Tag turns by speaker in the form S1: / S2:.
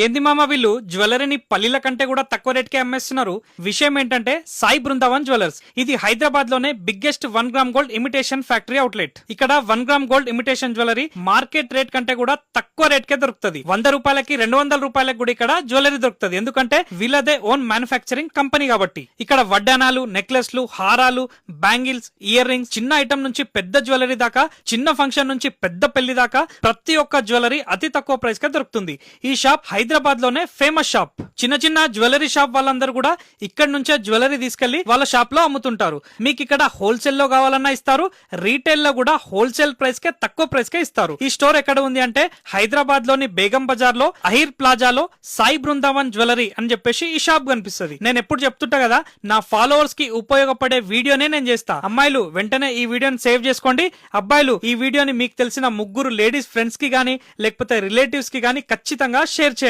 S1: ఏంది మామ వీళ్ళు జ్యువెలరీని పల్లీల కంటే కూడా తక్కువ రేట్కే అమ్మేస్తున్నారు. విషయం ఏంటంటే సాయి బృందావన్ జ్యువెలర్స్. ఇది హైదరాబాద్ లోనే biggest 1 gram gold imitation factory outlet. ఇక్కడ 1 gram gold imitation jewellery market rate కంటే కూడా తక్కువ రేట్ కే దొరుకుతుంది. 100 రూపాయలకి 200 రూపాయలకి కూడా ఇక్కడ జ్యువెలరీ దొరుకుతుంది. ఎందుకంటే వీళ్ళదే ఓన్ మ్యానుఫ్యాక్చరింగ్ కంపెనీ కాబట్టి. ఇక్కడ వడ్డానాలు, నెక్లెస్లు, హారాలు, బ్యాంగిల్స్, ఇయర్ రింగ్స్, చిన్న ఐటమ్ నుంచి పెద్ద జ్యువెలరీ దాకా, చిన్న ఫంక్షన్ నుంచి పెద్ద పెళ్లి దాకా ప్రతి ఒక్క జ్యువెలరీ అతి తక్కువ ప్రైస్ కే దొరుకుతుంది. ఈ షాప్ హైదరాబాద్ లోనే ఫేమస్ షాప్. చిన్న చిన్న జ్యువెలరీ షాప్ వాళ్ళందరూ కూడా ఇక్కడ నుంచే జ్యువెలరీ తీసుకెళ్లి వాళ్ళ షాప్ లో అమ్ముతుంటారు. మీకు ఇక్కడ హోల్సేల్ లో కావాలన్నా ఇస్తారు, రీటైల్ లో కూడా హోల్సేల్ ప్రైస్ కే తక్కువ ప్రైస్ కే ఇస్తారు. ఈ స్టోర్ ఎక్కడ ఉంది అంటే హైదరాబాద్ లోని బేగం బజార్ లో అహీర్ ప్లాజాలో సాయి బృందావన్ జ్యువెలరీ అని చెప్పేసి ఈ షాప్ కనిపిస్తుంది. నేను ఎప్పుడు చెప్తుంటా కదా, నా ఫాలోవర్స్ కి ఉపయోగపడే వీడియోనే నేను చేస్తా. అమ్మాయిలు వెంటనే ఈ వీడియోని సేవ్ చేసుకోండి. అబ్బాయిలు ఈ వీడియోని మీకు తెలిసిన 3 లేడీస్ ఫ్రెండ్స్ కి గానీ లేకపోతే రిలేటివ్స్ కి గానీ ఖచ్చితంగా షేర్ చేయండి.